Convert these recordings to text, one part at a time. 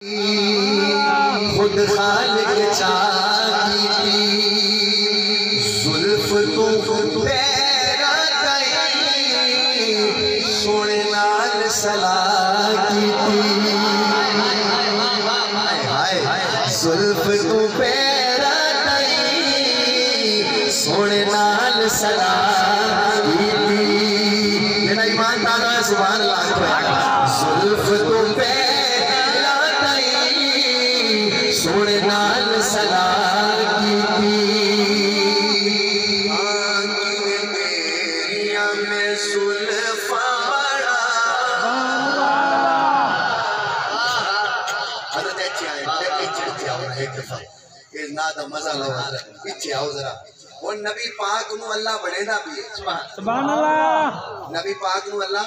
खुद खालिक चाहती थी जुल्फ तो पैरा गई सोने नाल सलाह की थी जुल्फ तो पैरा गई सोने नाल सलाह की थी। मेरा ईमानदार है सुभान अल्लाह। जुल्फ तो पैरा गई सोने नाल सलाह की थी। में सुल्फा बड़ा ना तो मजा लो पीछे आओ जरा। और नबी पाक नु अल्लाह बनेदा भी है। सुभान अल्लाह। नबी पाक नु अल्लाह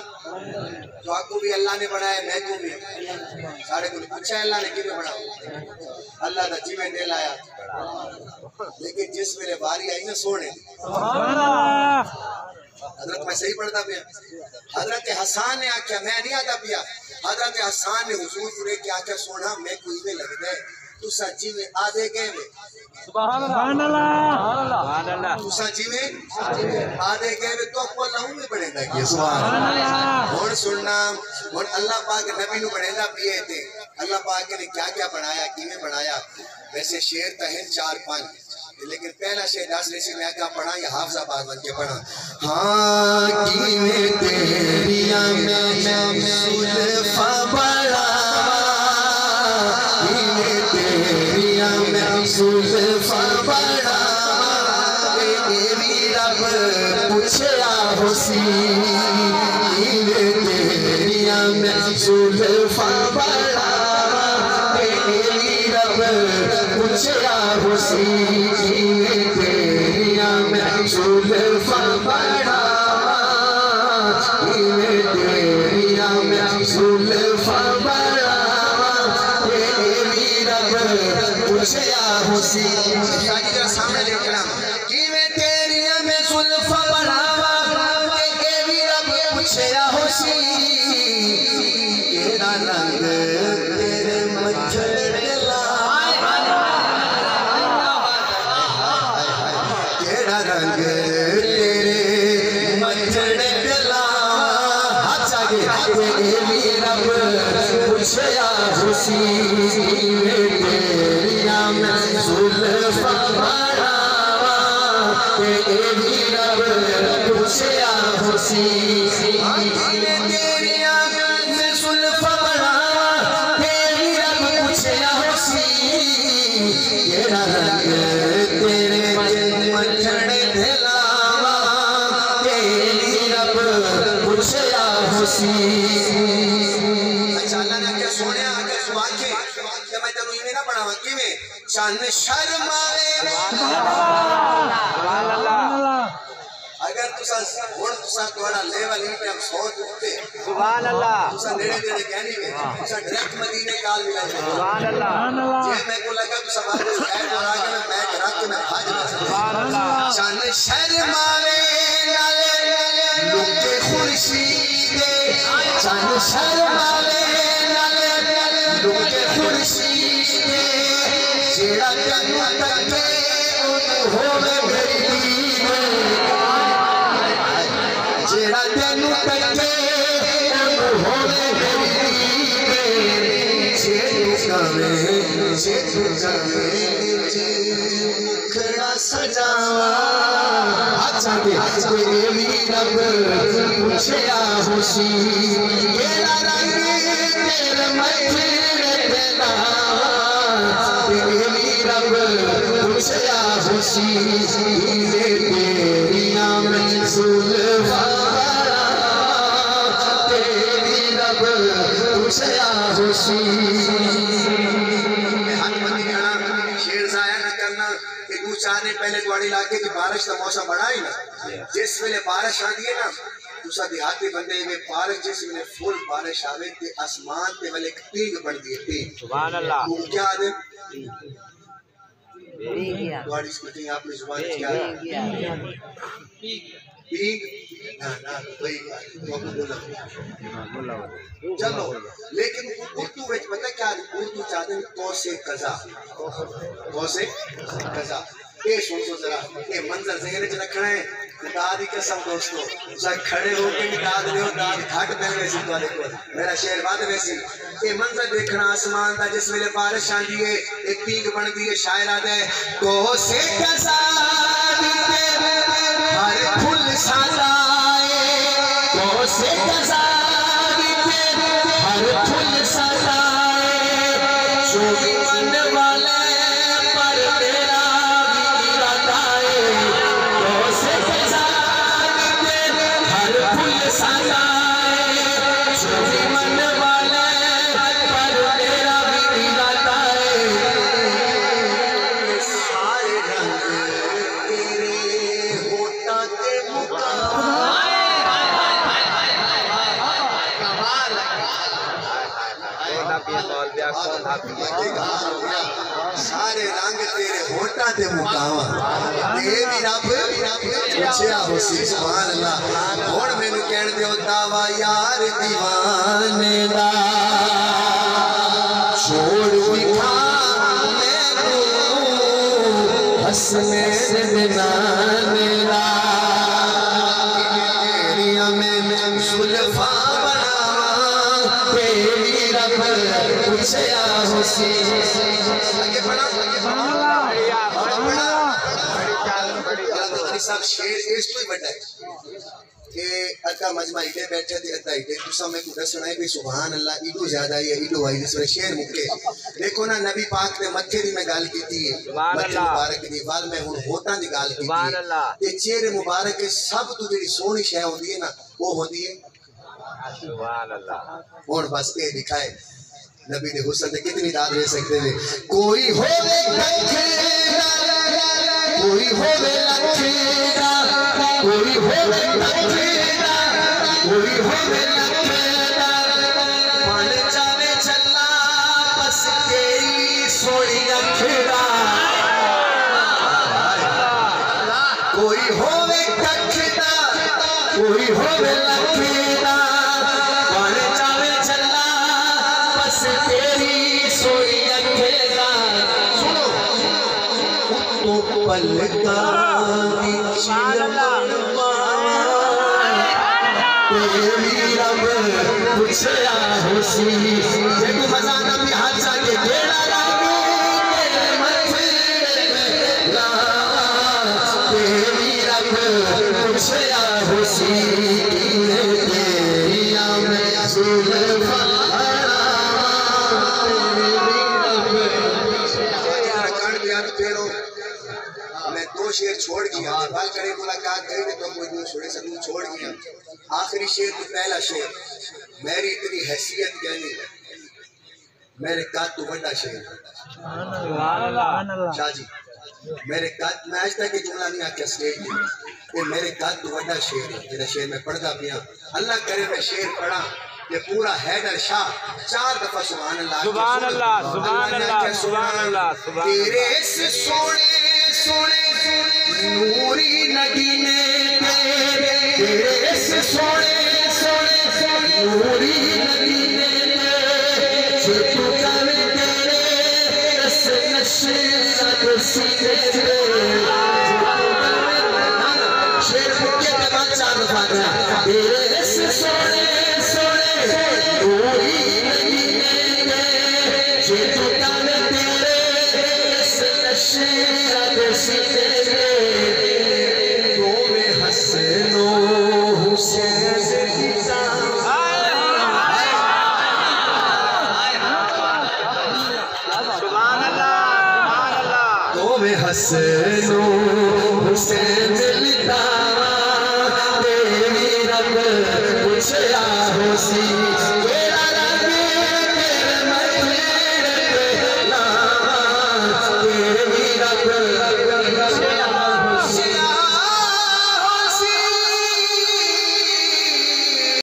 तो आपको भी अल्लाह ने बनाया, मैं को भी सारे को पूछा अल्लाह ने किਵੇਂ बनाया। अल्लाह दा जिवें दे लाया, लेकिन जिस मेरे बारी आई ना सोने सुभान अल्लाह। हजरत मैं सही पढ़ता पिया। हजरत हसन ने आख्या मैं नहीं आता पिया। हजरत हसन ने हुजूर को के आख्या सोना मैं कोई में लगदा है तुसा जिवें आदे गए सुभान अल्लाह सुभान अल्लाह तुसा जिवें आदे गए तो को अल्लाह में बनेदा कि सुभान अल्लाह। और सुनना और अल्लाह पाक नबी नु बनेदा पिए थे। अल्लाह पाक ने क्या-क्या बनाया किवें बनाया। वैसे शेर तो है 4-5, लेकिन पहला शेर 10 रेसी में क्या पढ़ा या हाफिजाबाद बन के पढ़ा। हाँ किवें तेरिया में सुल्फा बड़ा किवें तेरिया में सुल्फा बड़ा तेरी रब पूछया होसी किवें तेरिया में सुल्फा बड़ा तेरी रब पूछया होसी किवें तेरिया में सुल्फा बड़ा किवें तेरिया में सुल्फा बड़ा तेरी रब पूछया होसी। सामने देखना किवें तेरिया में सुल्फा बड़ा तेरी रब पूछया होसी केड़ा रंग तेरे मच्छर रंग तेरे मच्छर तेरी रब पूछया होसी तेरिया में सुल्फा बड़ा तेरी रब पूछया होसी तेरिया में सुल्फा बड़ा तेरी रब पूछया होसी केड़ा रंग तेरे मच्छर चन शर्मावे अगर तुसा हुन तुसा तोड़ा लेवल इनके हम 100 उठते सुभान अल्लाह तुसा नेड़े नेड़े कहनी वे तुसा डायरेक्ट मदीने काल मिला सुभान अल्लाह। जे मैं को लगा तुसा बात खैर और आगे मैं बैठ रख के मैं भाज सुभान अल्लाह। चन शर्मावे नाले लुके खुर्शीद चन शर्मावे नाले लुके खुर्शीद जेड़ा तन्नू तके होवे गरीब जेड़ा तन्नू तके होवे गरीब जे तू कवे खड़ा सजावा अच्छा के तेरी रब पूछया होसी केड़ा रंग तेरे मथे तेरा तेरी रब पूछया होसी तेरिया में सुल्फा बड़ा तेरी रब पूछया होसी। शेर जाया न करना कि 2-4 दिन पहले तुम्हारे इलाके की बारिश का मौसम बड़ा ही ना जिस वेले बारिश आती है ना तुसा देहाती बंदे में बारिश जिस वेले फुल बारिश आवे ते आसमान ते वाले एक पींग बनती है पींग सुभान अल्लाह। क्या आदे तुम्हारी स्पीकिंग आपने जुबान क्या पीक ना ना वही चलो लेकिन उर्दू में पता क्या उर्दू चाहते हैं कौसे कजा ये सुन तो जरा ये मंजर ज़हन च रखना है दाद की कसम दोस्तों सब खड़े होके दाद लियो दाद घाट पहले सी तो देखो मेरा शेर बाद में सी ये मंजर देखना आसमान दा जिस वेले बारिश आंदी है एक पीक बनदी है शायर आदे कोसे कजा हर फूल सजाए कोसे कजा हर फूल सजाए चोरी मन वाले पर तेरा भी इरादा है कोसे कजा हर फूल सजाए चोरी मन वाले पर तेरा भी इरादा है सारे रंग तेरे होठा के सारे रंग तेरे होठा ते मुकावा ते भी रब पूछया होसी सुभान अल्लाह हुण मैनू कहण दियो दावा यार दीवाने दा छोड़ दिखा मैनू हसने दीवाने दा तेरिया में सुल्फा पूछया होसी आगे बढ़ा सब शेर इस तो ही बड़ा है कि अद्धा मजमा इधर बैठे थे अद्धा इधर तुसा मैं कुछ सुनाए भी सुभान अल्लाह इतो ज्यादा है इतो भाई जिस वे शेर मुके देखो ना नबी पाक ने मत्थे दी मैं गाल कीती है मत्थे मुबारक दी बाद में हुन होठां दी गाल कीती है ते चेहरे मुबारक के सब तो जेडी सोहनी शय होंदी है ना वो होंदी है सुभान अल्लाह हुन बस ये दिखाए नबी ने हुस्न ने कितनी दाद ले सकते हैं कोई होवे लखेरा कोई होवे लखेरा कोई होवे लखेरा कोई होवे लखेरा बन जावे चला बस तेरी सोनी लखेरा कोई होवे लखेरा कोई होवे लखेरा बन जावे चला तेरी सोई अखेरा सुनो तो पलका तेरी रब पूछया होसी जे तू मजाना भी हाथ जाके बेड़ा लागो तेरे मथे में लावा तेरी रब पूछया होसी तेरी में सुल्फा शेर छोड़ गया बाल करे मुलाकात गई तो कोई नहीं छोड़े सब छोड़ गया आखिरी शेर तो पहला शेर मेरी इतनी हैसियत कहनी मेरे काद तो बड़ा शेर शाह जी मेरे काद मैं आज तक जुमला नहीं आके स्टेज पे ये मेरे काद तो बड़ा शेर है जेड़ा शेर मैं पढ़दा पिया अल्लाह करे मैं शेर पढ़ा ये पूरा हैदर शाह 4 दफा सुभान अल्लाह सुभान अल्लाह सुभान अल्लाह सुभान अल्लाह तेरे से सोने सोने नूरी नगीने तेरे से सोने सोने नूरी नगीने जो तू करे तेरे रस नशे सीने शेर के बाद 4 दफा तेरे से सोने सोने नूरी नगीने जो तू करे तेरे रस नशे सीने हसनो हुसैन सुभान अल्लाह तो में हसनो हुसैन